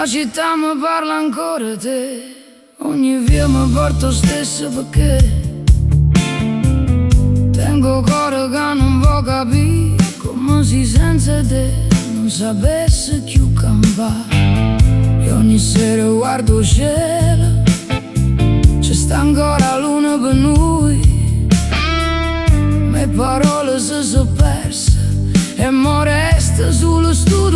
La città mi parla ancora te, ogni via mi porta stesso perché tengo cuore che non vuoi capire come si senza te, non sapesse più campare. E ogni sera guardo il cielo, c'è sta ancora luna per noi. Le parole si sono perse e mo resta solo sto